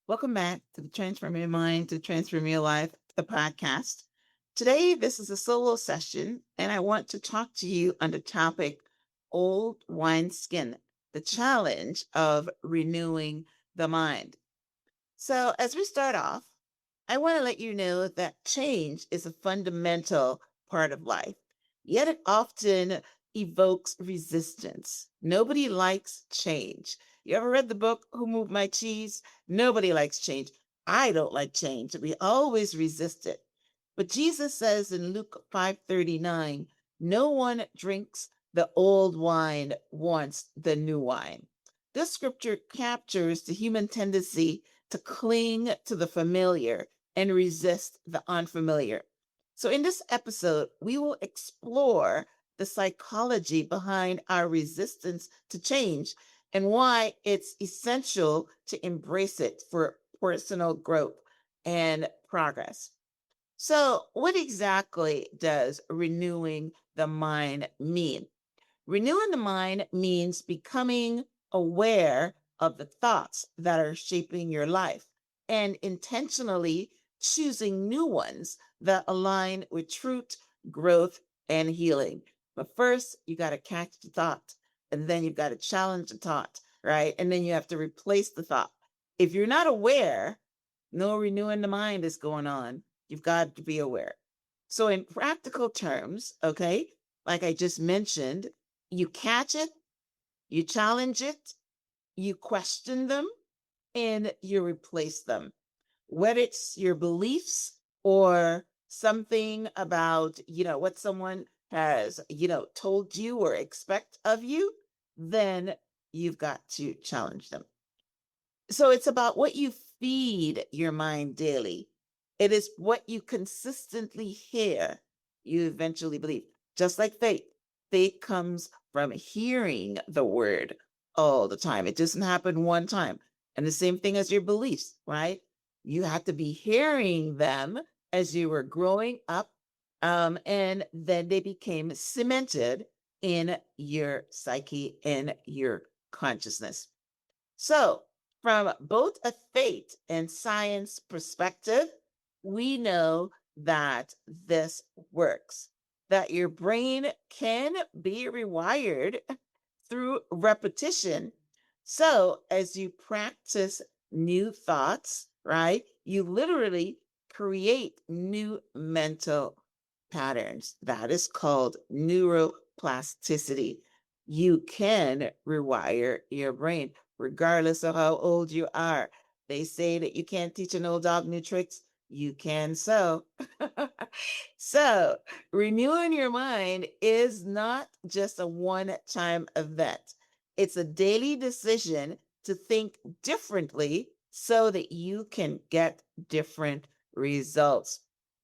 Welcome back to the Transform Your Mind to Transform Your Life, the podcast. Today, this is a solo session, and I want to talk to you on the topic Old Wineskin, the challenge of renewing the mind. So, as we start off, I want to let you know that change is a fundamental part of life, yet it often evokes resistance. Nobody likes change. You ever read the book Who Moved My Cheese? Nobody likes change. I don't like change. We always resist it. But Jesus says in Luke 5:39, no one drinks the old wine wants the new wine. This scripture captures the human tendency to cling to the familiar and resist the unfamiliar. So, in this episode, we will explore the psychology behind our resistance to change and why it's essential to embrace it for personal growth and progress. So, what exactly does renewing the mind mean? Renewing the mind means becoming aware of the thoughts that are shaping your life and intentionally choosing new ones that align with truth, growth, and healing. But first, you got to catch the thought, and then you've got to challenge the thought, right? And then you have to replace the thought. If you're not aware, no renewing the mind is going on. You've got to be aware. So, in practical terms, okay, like I just mentioned, you catch it, you challenge it, you question them, and you replace them. Whether it's your beliefs or something about, what someone has, told you or expect of you, then you've got to challenge them. So it's about what you feed your mind daily. It is what you consistently hear, you eventually believe. Just like faith. Faith comes from hearing the word all the time. It doesn't happen one time. And the same thing as your beliefs, right? You have to be hearing them as you were growing up. And then they became cemented in your psyche, in your consciousness. So, from both a faith and science perspective, we know that this works, that your brain can be rewired through repetition. So, as you practice new thoughts, right, you literally create new mental patterns. That is called neuroplasticity. You can rewire your brain regardless of how old you are. They say that you can't teach an old dog new tricks. You can so. So, renewing your mind is not just a one time event, it's a daily decision to think differently so that you can get different results.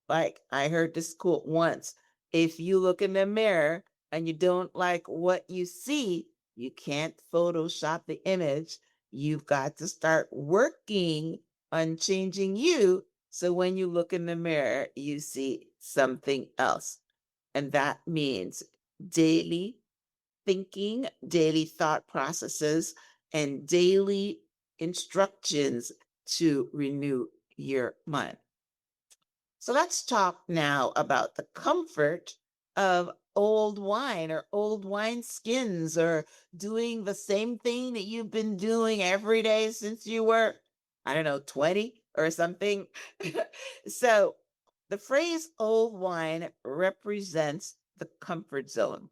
Like I heard this quote once, if you look in the mirror and you don't like what you see, you can't Photoshop the image. You've got to start working on changing you. So when you look in the mirror, you see something else. And that means daily thinking, daily thought processes, and daily instructions to renew your mind. So let's talk now about the comfort of old wine or old wine skins or doing the same thing that you've been doing every day since you were, I don't know, 20 or something. So the phrase old wine represents the comfort zone,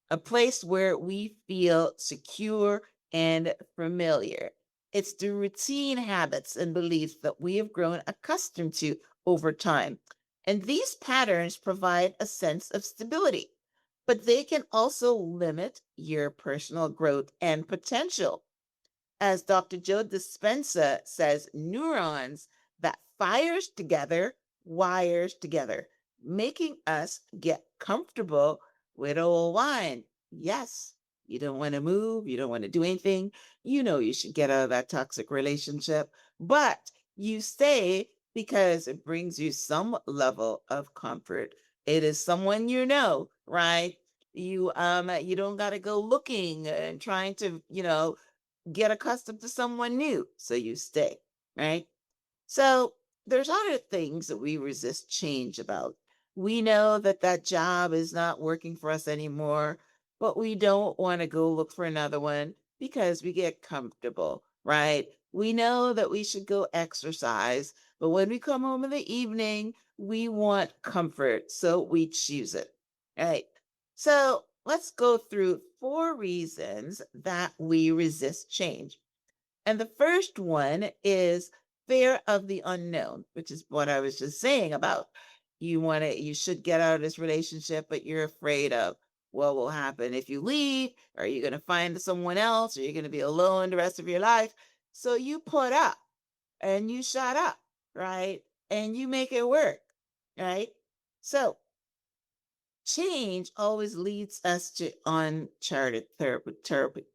a place where we feel secure and familiar. It's the routine habits and beliefs that we have grown accustomed to over time. And these patterns provide a sense of stability, but they can also limit your personal growth and potential. As Dr. Joe Dispenza says, neurons that fires together wires together, making us get comfortable with old wine. Yes, you don't want to move, you don't want to do anything. You know you should get out of that toxic relationship, but you stay because it brings you some level of comfort. It is someone you know, right? You don't got to go looking and trying to, get accustomed to someone new. So you stay, right? So there's other things that we resist change about. We know that that job is not working for us anymore, but we don't want to go look for another one because we get comfortable, right? We know that we should go exercise, but when we come home in the evening, we want comfort, so we choose it, right? So let's go through 4 reasons that we resist change. And the first one is fear of the unknown, which is what I was just saying about you should get out of this relationship, but you're afraid of what will happen if you leave. Are you going to find someone else? Are you going to be alone the rest of your life? So you put up and you shut up, right? And you make it work, right? So change always leads us to uncharted territory,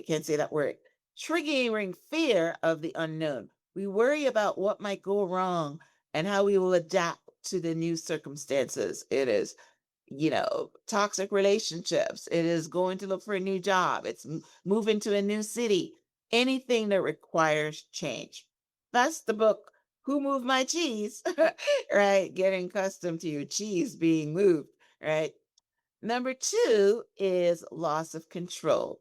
can't say that word, triggering fear of the unknown. We worry about what might go wrong and how we will adapt to the new circumstances. It is, toxic relationships. It is going to look for a new job. It's moving to a new city. Anything that requires change. That's the book, Who Moved My Cheese? Right? Getting accustomed to your cheese being moved, right? Number 2 is loss of control.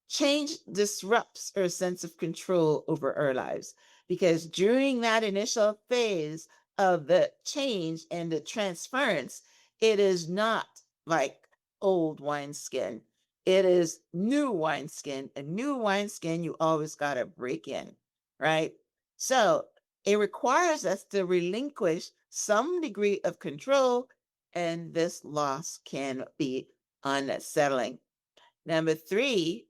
Change disrupts our sense of control over our lives because during that initial phase of the change and the transference, it is not like old wineskin. It is new wineskin. A new wineskin, you always got to break in, right? So it requires us to relinquish some degree of control, and this loss can be unsettling. Number 3,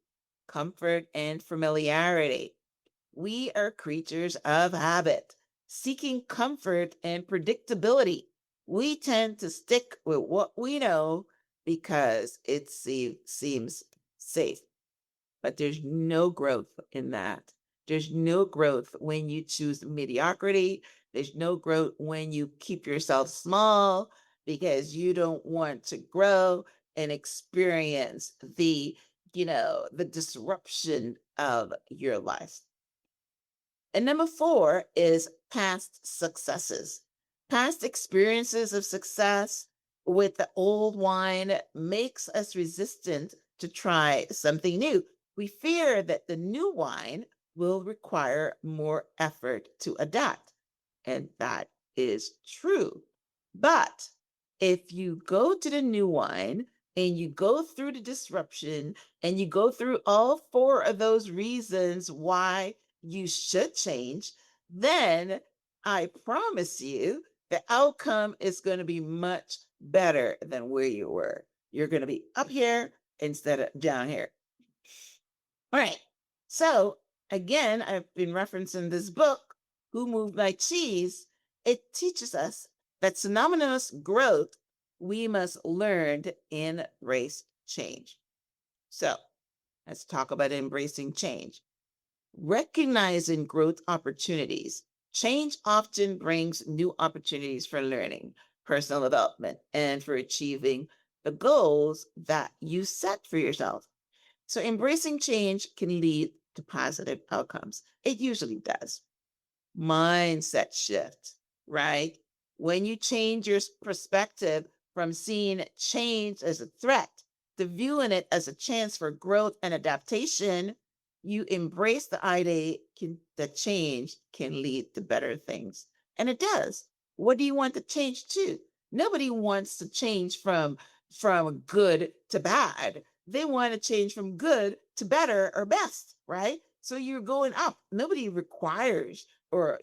comfort and familiarity. We are creatures of habit, seeking comfort and predictability. We tend to stick with what we know because it seems safe. But there's no growth in that. There's no growth when you choose mediocrity. There's no growth when you keep yourself small because you don't want to grow and experience the disruption of your life. And number 4 is past successes. Past experiences of success with the old wine makes us resistant to try something new. We fear that the new wine will require more effort to adapt. And that is true. But if you go to the new wine and you go through the disruption and you go through all 4 of those reasons why you should change, then I promise you the outcome is going to be much better than where you were. You're going to be up here instead of down here. All right. So, again, I've been referencing this book, Who Moved My Cheese. It teaches us that synonymous growth, we must learn to embrace change. So, let's talk about embracing change. Recognizing growth opportunities. Change often brings new opportunities for learning, personal development, and for achieving the goals that you set for yourself. So, embracing change can lead to positive outcomes. It usually does. Mindset shift, right? When you change your perspective from seeing change as a threat to viewing it as a chance for growth and adaptation, you embrace the idea that change can lead to better things. And it does. What do you want to change to? Nobody wants to change from good to bad. They want to change from good to better or best, right? So you're going up. Nobody requires or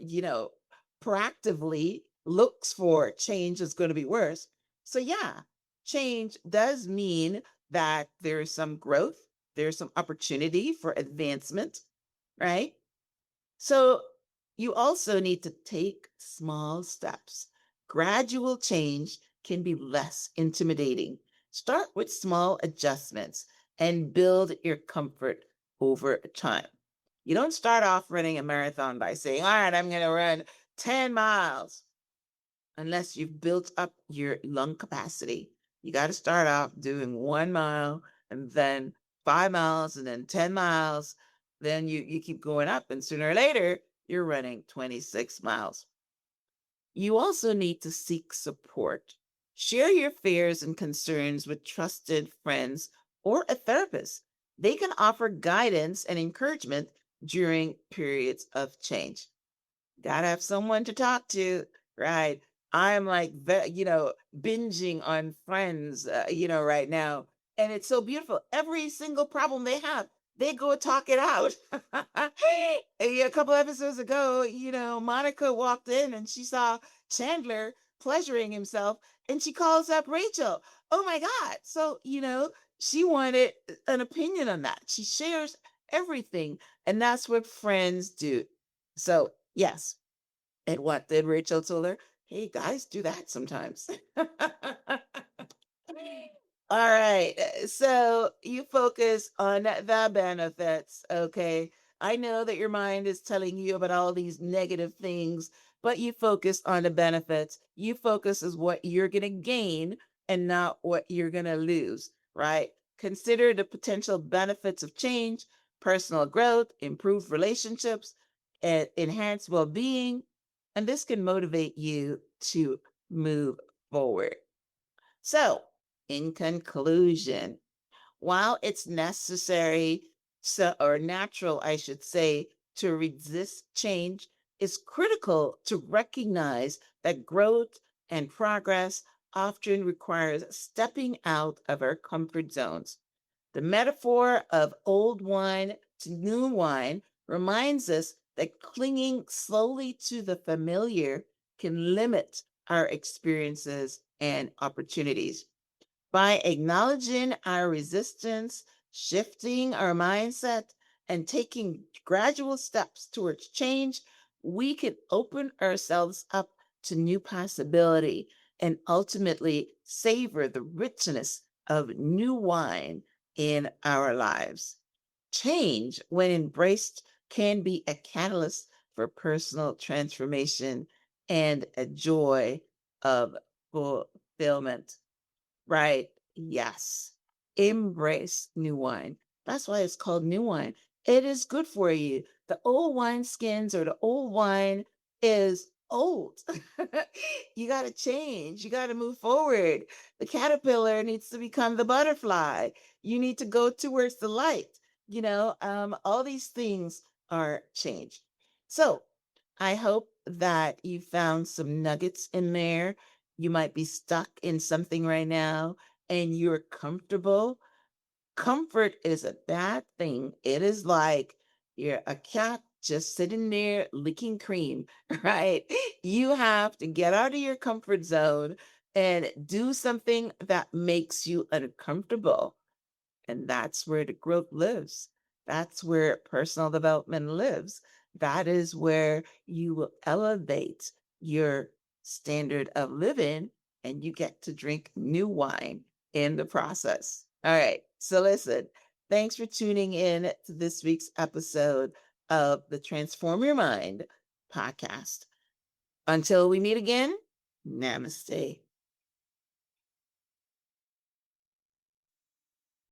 proactively looks for change that's going to be worse. So yeah, change does mean that there's some growth, there's some opportunity for advancement, right? So you also need to take small steps. Gradual change can be less intimidating. Start with small adjustments and build your comfort over time. You don't start off running a marathon by saying, all right, I'm going to run 10 miles unless you've built up your lung capacity. You got to start off doing 1 mile and then 5 miles and then 10 miles. Then you keep going up. And sooner or later, you're running 26 miles. You also need to seek support. Share your fears and concerns with trusted friends or a therapist. They can offer guidance and encouragement during periods of change. Gotta have someone to talk to, right? I'm like, binging on Friends, right now. And it's so beautiful. Every single problem they have, they go talk it out. A couple episodes ago, Monica walked in and she saw Chandler pleasuring himself and she calls up Rachel. Oh my God. So, she wanted an opinion on that. She shares everything. And that's what friends do. So, yes, and what did Rachel tell her? Hey, guys do that sometimes. All right. So you focus on the benefits. Okay. I know that your mind is telling you about all these negative things, but you focus on the benefits. You focus is what you're going to gain and not what you're going to lose, right? Consider the potential benefits of change, personal growth, improved relationships, and enhanced well being. And this can motivate you to move forward. So, in conclusion, while it's necessary or natural, I should say, to resist change, it's critical to recognize that growth and progress often requires stepping out of our comfort zones. The metaphor of old wine to new wine reminds us that clinging slowly to the familiar can limit our experiences and opportunities. By acknowledging our resistance, shifting our mindset, and taking gradual steps towards change, we can open ourselves up to new possibility and ultimately savor the richness of new wine in our lives. Change, when embraced, can be a catalyst for personal transformation and a joy of fulfillment. Right. Yes. Embrace new wine. That's why it's called new wine. It is good for you. The old wine skins or the old wine is old. You got to change. You got to move forward. The caterpillar needs to become the butterfly. You need to go towards the light. All these things are change. So I hope that you found some nuggets in there. You might be stuck in something right now and you're comfortable. Comfort is a bad thing. It is like you're a cat just sitting there licking cream, right? You have to get out of your comfort zone and do something that makes you uncomfortable. And that's where the growth lives. That's where personal development lives. That is where you will elevate your standard of living and you get to drink new wine in the process. All right. So, listen, thanks for tuning in to this week's episode of the Transform Your Mind podcast. Until we meet again, namaste.